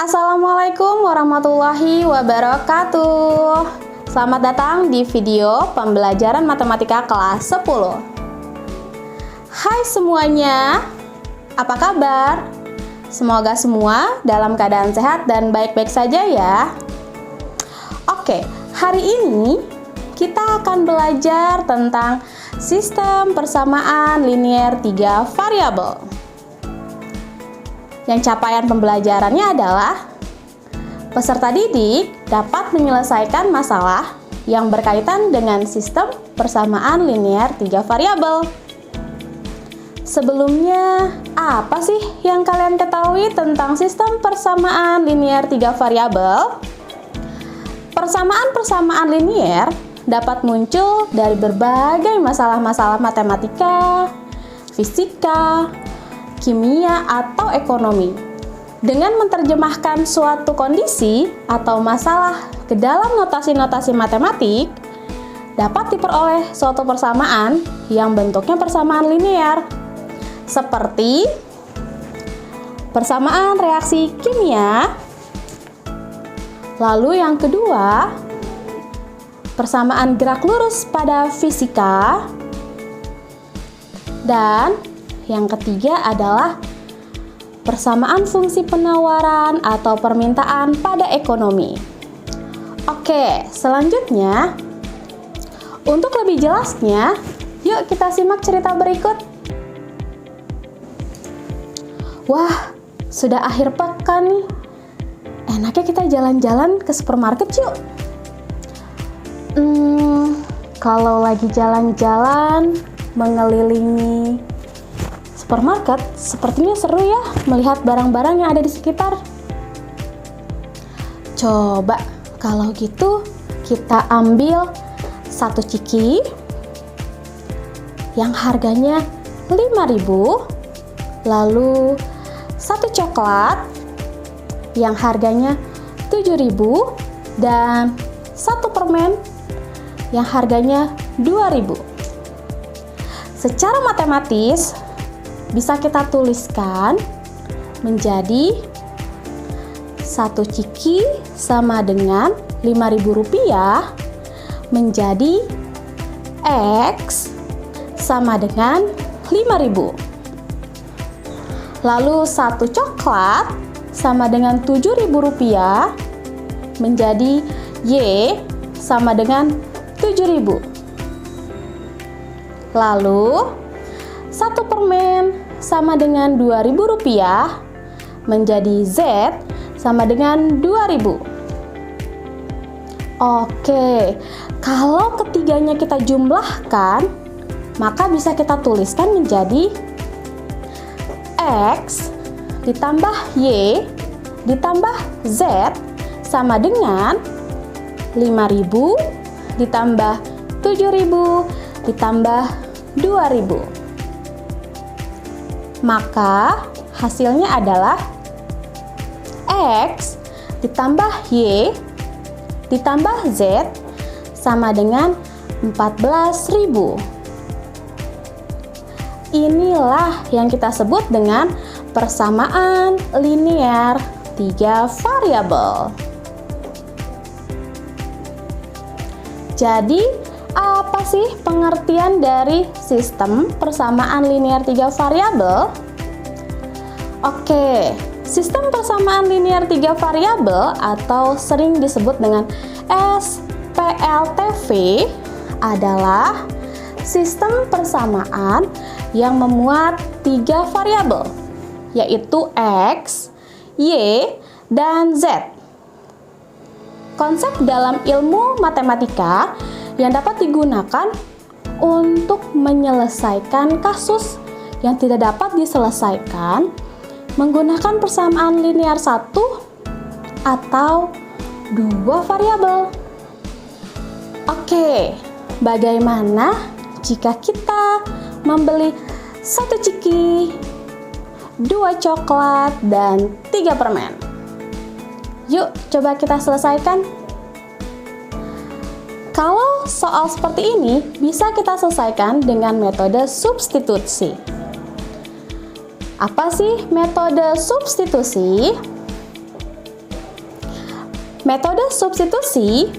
Assalamualaikum warahmatullahi wabarakatuh. Selamat datang di video pembelajaran matematika kelas 10. Hai semuanya, apa kabar? Semoga semua dalam keadaan sehat dan baik-baik saja ya. Oke, hari ini kita akan belajar tentang sistem persamaan linear 3 variabel. Yang capaian pembelajarannya adalah peserta didik dapat menyelesaikan masalah yang berkaitan dengan sistem persamaan linear 3 variabel. Sebelumnya, apa sih yang kalian ketahui tentang sistem persamaan linear 3 variabel? Persamaan-persamaan linear dapat muncul dari berbagai masalah-masalah matematika, fisika, kimia, atau ekonomi. Dengan menerjemahkan suatu kondisi atau masalah ke dalam notasi-notasi matematik, dapat diperoleh suatu persamaan yang bentuknya persamaan linear, seperti persamaan reaksi kimia. Lalu yang kedua, persamaan gerak lurus pada fisika. Dan yang ketiga adalah persamaan fungsi penawaran atau permintaan pada ekonomi. Oke, selanjutnya, untuk lebih jelasnya, yuk kita simak cerita berikut. Wah, sudah akhir pekan nih. Enaknya kita jalan-jalan ke supermarket yuk. Kalau lagi jalan-jalan mengelilingi supermarket, sepertinya seru ya melihat barang-barang yang ada di sekitar. Coba kalau gitu kita ambil satu ciki yang harganya 5.000, lalu satu coklat yang harganya 7.000 dan satu permen yang harganya 2.000. Secara matematis bisa kita tuliskan menjadi satu ciki sama dengan 5.000 rupiah menjadi X sama dengan 5.000. Lalu satu coklat sama dengan 7.000 rupiah menjadi Y sama dengan 7.000. Lalu satu permen sama dengan 2.000 rupiah menjadi Z sama dengan 2.000. Oke, kalau ketiganya kita jumlahkan, maka bisa kita tuliskan menjadi X ditambah Y ditambah Z sama dengan 5.000 ditambah 7.000 ditambah 2.000. Maka hasilnya adalah X ditambah Y ditambah Z sama dengan 14.000. Inilah yang kita sebut dengan persamaan linear 3 variabel. Jadi, apa sih pengertian dari sistem persamaan linear 3 variabel? Oke, sistem persamaan linear 3 variabel atau sering disebut dengan SPLTV adalah sistem persamaan yang memuat 3 variabel, yaitu X, Y, dan Z. Konsep dalam ilmu matematika yang dapat digunakan untuk menyelesaikan kasus yang tidak dapat diselesaikan menggunakan persamaan linear 1 atau 2 variabel. Oke, bagaimana jika kita membeli satu ciki, 2 coklat, dan 3 permen? Yuk, coba kita selesaikan. Kalau soal seperti ini bisa kita selesaikan dengan metode substitusi. Apa sih metode substitusi? Metode substitusi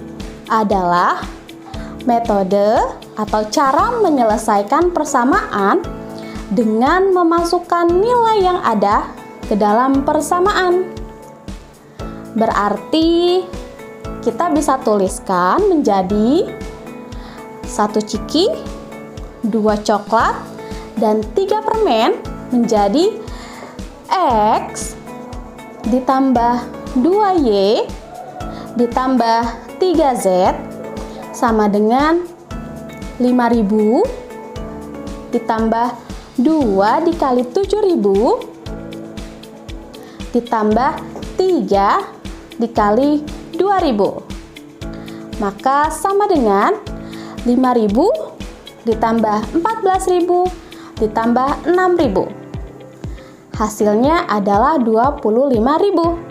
adalah metode atau cara menyelesaikan persamaan dengan memasukkan nilai yang ada ke dalam persamaan. Berarti kita bisa tuliskan menjadi 1 ciki, 2 coklat, dan 3 permen menjadi X ditambah 2Y ditambah 3Z sama dengan 5.000 ditambah 2 dikali 7.000 ditambah 3 dikali 2.000. Maka sama dengan 5.000 ditambah 14.000 ditambah 6.000. Hasilnya adalah 25.000.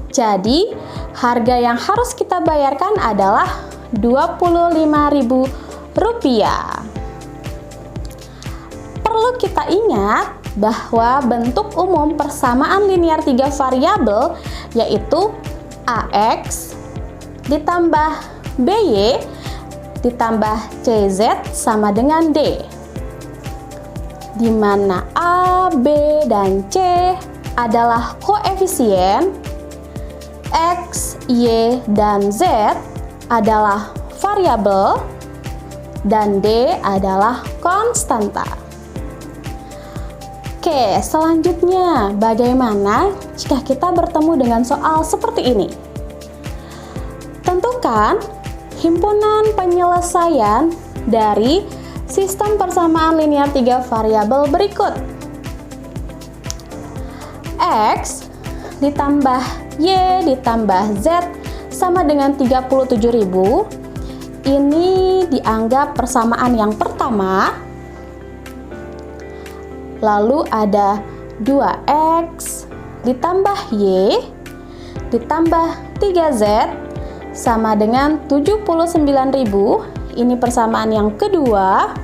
Jadi, harga yang harus kita bayarkan adalah Rp25.000. Perlu kita ingat bahwa bentuk umum persamaan linear 3 variabel yaitu AX ditambah BY ditambah CZ sama dengan D, di mana A, B, dan C adalah koefisien, X, Y, dan Z adalah variabel, dan D adalah konstanta. Oke, selanjutnya bagaimana jika kita bertemu dengan soal seperti ini? Tentukan himpunan penyelesaian dari sistem persamaan linear 3 variabel berikut. X ditambah Y ditambah Z sama dengan 37.000. Ini dianggap persamaan yang pertama. Lalu ada 2X ditambah Y ditambah 3Z sama dengan 79.000. Ini persamaan yang kedua.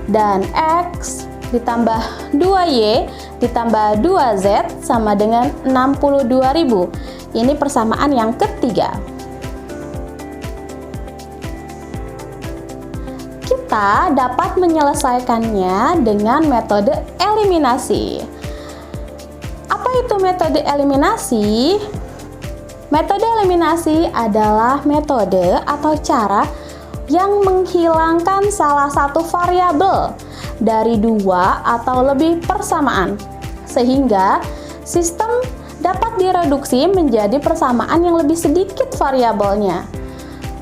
Dan X ditambah 2Y ditambah 2Z sama dengan 62.000. Ini persamaan yang ketiga. Kita dapat menyelesaikannya dengan metode eliminasi. Apa itu metode eliminasi? Metode eliminasi adalah metode atau cara yang menghilangkan salah satu variabel dari 2 atau lebih persamaan, sehingga sistem dapat direduksi menjadi persamaan yang lebih sedikit variabelnya.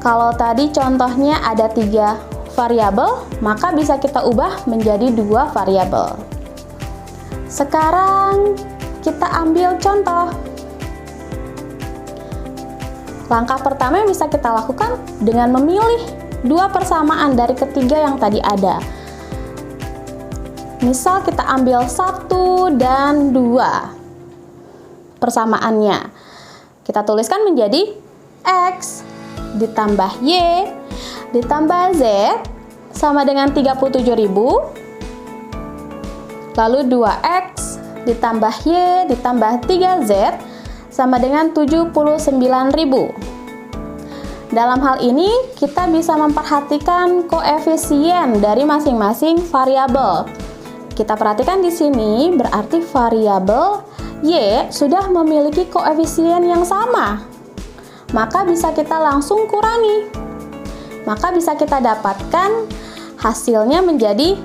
Kalau tadi contohnya ada 3 variabel, maka bisa kita ubah menjadi 2 variabel. Sekarang kita ambil contoh. Langkah pertama yang bisa kita lakukan dengan memilih 2 persamaan dari ketiga yang tadi ada. Misal kita ambil 1 dan 2 persamaannya. Kita tuliskan menjadi X ditambah Y ditambah Z sama dengan 37.000. Lalu 2X ditambah Y ditambah 3Z sama dengan 79.000. Dalam hal ini, kita bisa memperhatikan koefisien dari masing-masing variabel. Kita perhatikan di sini, berarti variabel Y sudah memiliki koefisien yang sama. Maka bisa kita langsung kurangi. Maka bisa kita dapatkan hasilnya menjadi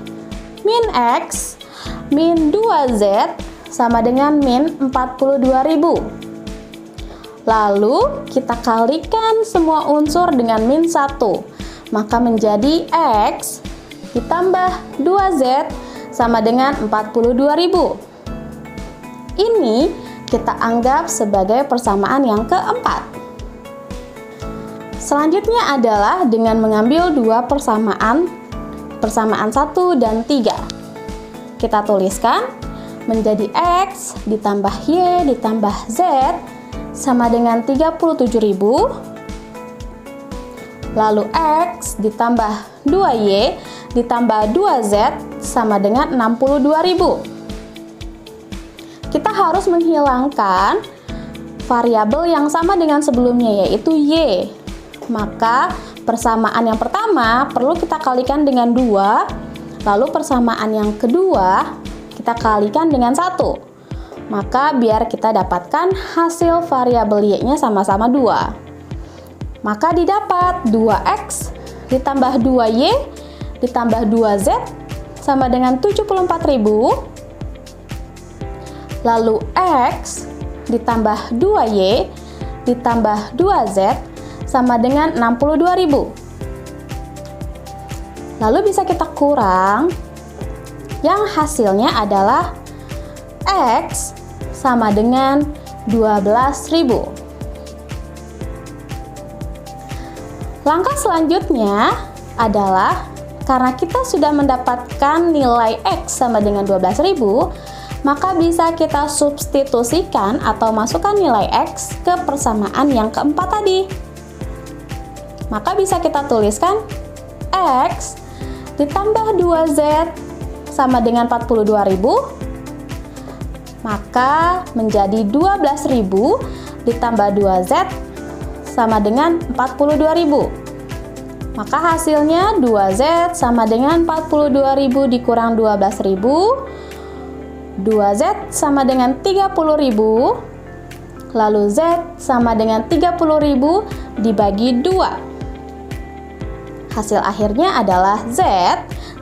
min X min 2Z sama dengan min 42.000. Lalu kita kalikan semua unsur dengan min 1. Maka menjadi X ditambah 2Z sama dengan 42.000. Ini kita anggap sebagai persamaan yang keempat. Selanjutnya adalah dengan mengambil 2 persamaan 1 dan 3. Kita tuliskan menjadi X ditambah Y ditambah Z sama dengan 37.000. Lalu X ditambah 2Y ditambah 2Z sama dengan 62.000. Kita harus menghilangkan variabel yang sama dengan sebelumnya, yaitu Y. Maka persamaan yang pertama perlu kita kalikan dengan 2, lalu persamaan yang kedua kita kalikan dengan 1. Maka biar kita dapatkan hasil variabel Y-nya sama-sama 2. Maka didapat 2X ditambah 2Y ditambah 2Z sama dengan 74.000. Lalu X ditambah 2Y ditambah 2Z sama dengan 62.000. Lalu bisa kita kurang, yang hasilnya adalah X sama dengan 12.000. Langkah selanjutnya adalah karena kita sudah mendapatkan nilai X sama dengan 12.000, maka bisa kita substitusikan atau masukkan nilai X ke persamaan yang keempat tadi. Maka bisa kita tuliskan X ditambah 2Z sama dengan 42.000, maka menjadi 12.000 ditambah 2Z sama dengan 42.000. Maka hasilnya 2Z sama dengan 42.000 dikurang 12.000. 2Z sama dengan 30.000, lalu Z sama dengan 30.000 dibagi 2. Hasil akhirnya adalah Z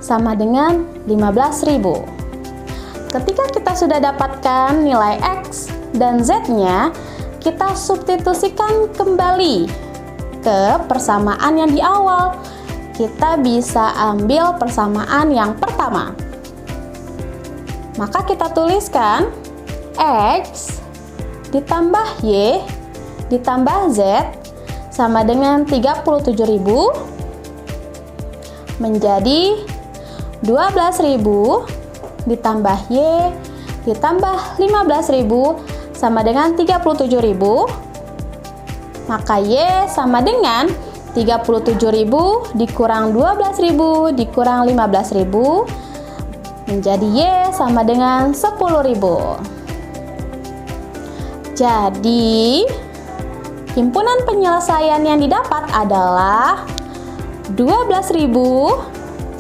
sama dengan 15.000. Ketika kita sudah dapatkan nilai X dan Z-nya, kita substitusikan kembali ke persamaan yang di awal. Kita bisa ambil persamaan yang pertama. Maka kita tuliskan X ditambah Y ditambah Z sama dengan 37.000 menjadi 12.000 ditambah Y ditambah 15.000 sama dengan 37.000. Maka Y sama dengan 37.000 dikurang 12.000 dikurang 15.000 menjadi Y sama dengan 10.000. Jadi, himpunan penyelesaian yang didapat adalah 12.000,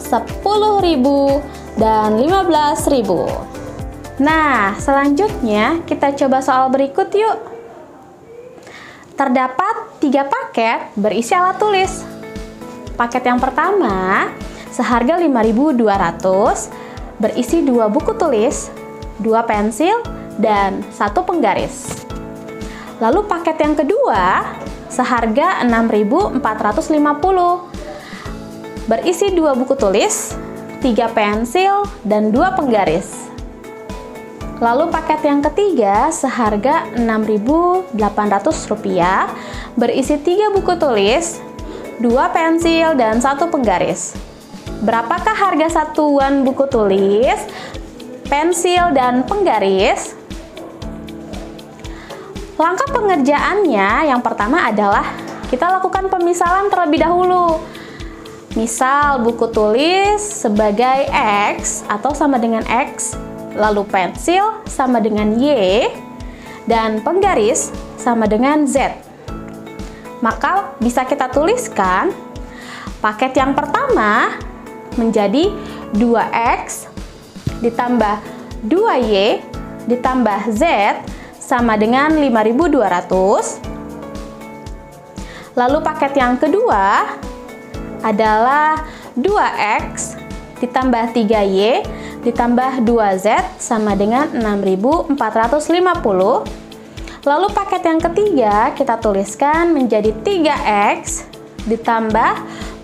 10.000, dan 15.000. Nah, selanjutnya kita coba soal berikut yuk. Terdapat 3 paket berisi alat tulis. Paket yang pertama seharga 5.200 berisi 2 buku tulis, 2 pensil, dan 1 penggaris. Lalu paket yang kedua seharga 6.450 berisi 2 buku tulis, 3 pensil, dan 2 penggaris. Lalu paket yang ketiga seharga Rp6.800 berisi 3 buku tulis, 2 pensil, dan 1 penggaris. Berapakah harga satuan buku tulis, pensil, dan penggaris? Langkah pengerjaannya yang pertama adalah kita lakukan pemisalan terlebih dahulu. Misal buku tulis sebagai X atau sama dengan X, lalu pensil sama dengan Y, dan penggaris sama dengan Z. Maka bisa kita tuliskan paket yang pertama menjadi 2X ditambah 2Y ditambah Z sama dengan 5.200. Lalu paket yang kedua adalah 2X ditambah 3Y ditambah 2Z sama dengan 6.450. Lalu paket yang ketiga kita tuliskan menjadi 3X ditambah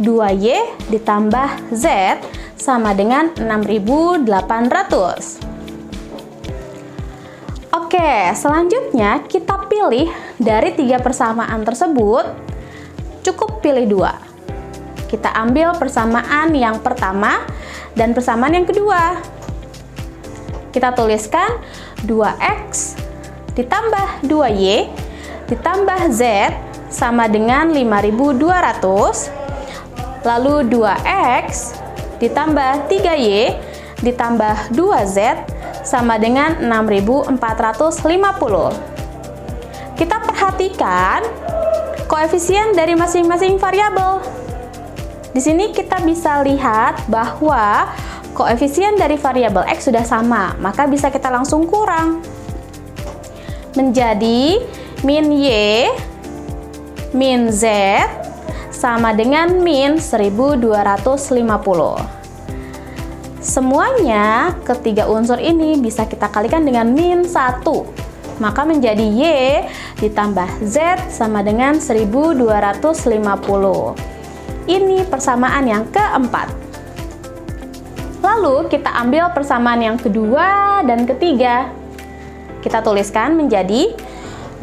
2Y ditambah Z sama dengan 6.800. Oke, selanjutnya kita pilih dari 3 persamaan tersebut, cukup pilih 2. Kita ambil persamaan yang pertama dan persamaan yang kedua. Kita tuliskan 2X ditambah 2Y ditambah Z sama dengan 5.200. Lalu 2X ditambah 3Y ditambah 2Z sama dengan 6.450. Kita perhatikan koefisien dari masing-masing variabel. Di sini kita bisa lihat bahwa koefisien dari variabel X sudah sama, maka bisa kita langsung kurang. Menjadi min Y, min Z, sama dengan min 1250. Semuanya ketiga unsur ini bisa kita kalikan dengan min 1. Maka menjadi Y ditambah Z sama dengan 1250. Ini persamaan yang keempat. Lalu kita ambil persamaan yang kedua dan ketiga. Kita tuliskan menjadi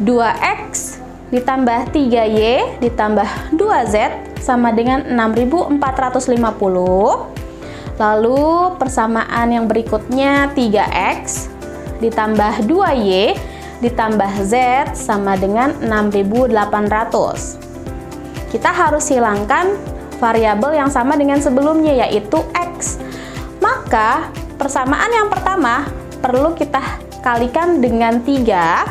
2X ditambah 3Y ditambah 2Z sama dengan 6450. Lalu persamaan yang berikutnya 3X ditambah 2Y ditambah Z sama dengan 6800. Kita harus hilangkan variabel yang sama dengan sebelumnya, yaitu X. Maka persamaan yang pertama perlu kita kalikan dengan 3.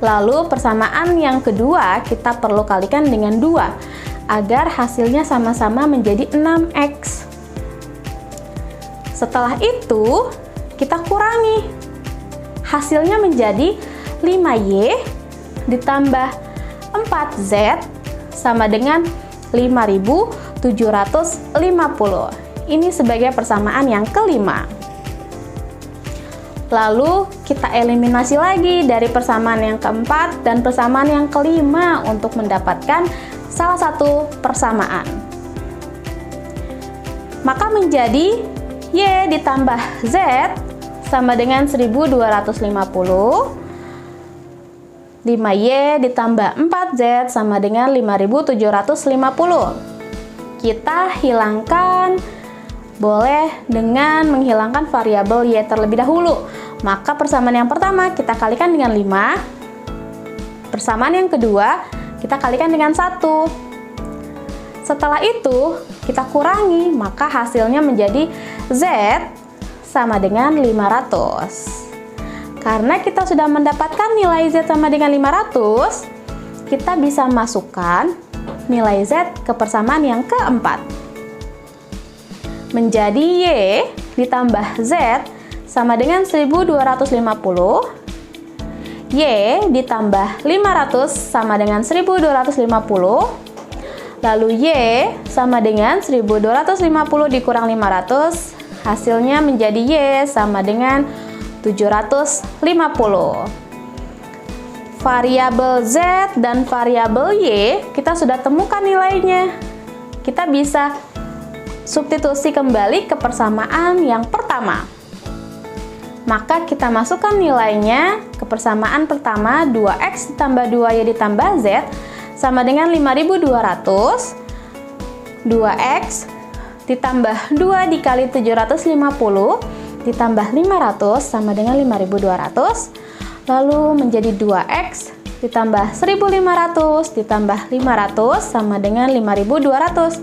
Lalu persamaan yang kedua kita perlu kalikan dengan 2 agar hasilnya sama-sama menjadi 6X. Setelah itu kita kurangi. Hasilnya menjadi 5Y ditambah 4Z sama dengan 5750. Ini sebagai persamaan yang kelima. Lalu kita eliminasi lagi dari persamaan yang keempat dan persamaan yang kelima untuk mendapatkan salah satu persamaan. Maka menjadi Y ditambah Z sama dengan 1250. 5Y ditambah 4Z sama dengan 5750. Kita hilangkan, boleh dengan menghilangkan variabel Y terlebih dahulu. Maka persamaan yang pertama kita kalikan dengan 5. Persamaan yang kedua kita kalikan dengan 1. Setelah itu kita kurangi, maka hasilnya menjadi Z sama dengan 500. Karena kita sudah mendapatkan nilai Z sama dengan 500, kita bisa masukkan nilai Z ke persamaan yang keempat. Menjadi Y ditambah Z sama dengan 1250. Y ditambah 500 sama dengan 1250. Lalu Y sama dengan 1250 dikurang 500. Hasilnya menjadi Y sama dengan 750. Variabel Z dan variabel Y kita sudah temukan nilainya. Kita bisa substitusi kembali ke persamaan yang pertama. Maka kita masukkan nilainya ke persamaan pertama, 2X ditambah 2Y ditambah Z sama dengan 5200. 2X ditambah 2 dikali 750 ditambah 500 sama dengan 5200. Lalu menjadi 2X ditambah 1500 ditambah 500 sama dengan 5200.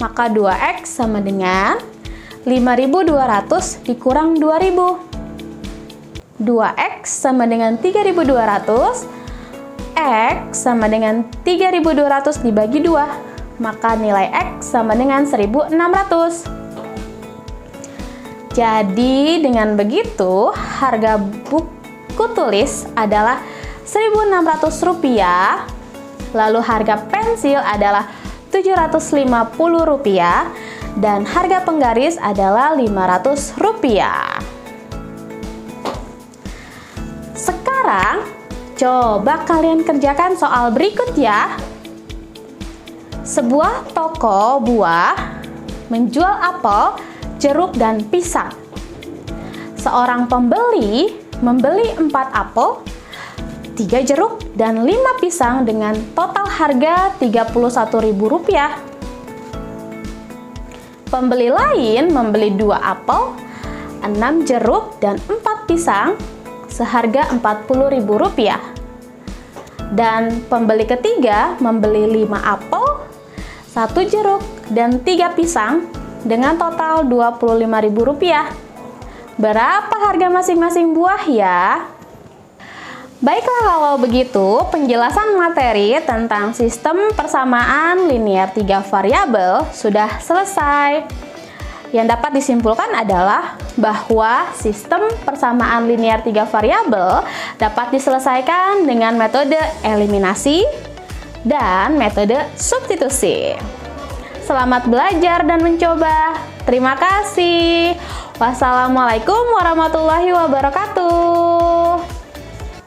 Maka 2X sama dengan 5200 dikurang 2000. 2X sama dengan 3200. X sama dengan 3200 dibagi 2. Maka nilai X sama dengan 1600. Jadi dengan begitu harga buku tulis adalah Rp1.600, lalu harga pensil adalah Rp750 dan harga penggaris adalah Rp500. Sekarang coba kalian kerjakan soal berikut ya. Sebuah toko buah menjual apel, jeruk, dan pisang. Seorang pembeli membeli 4 apel, 3 jeruk, dan 5 pisang dengan total harga Rp31.000. Pembeli lain membeli 2 apel, 6 jeruk, dan 4 pisang seharga Rp40.000. Dan pembeli ketiga membeli 5 apel, 1 jeruk, dan 3 pisang dengan total Rp25.000. Berapa harga masing-masing buah ya? Baiklah, kalau begitu penjelasan materi tentang sistem persamaan linear 3 variabel sudah selesai. Yang dapat disimpulkan adalah bahwa sistem persamaan linear 3 variabel dapat diselesaikan dengan metode eliminasi dan metode substitusi. Selamat belajar dan mencoba. Terima kasih. Wassalamualaikum warahmatullahi wabarakatuh.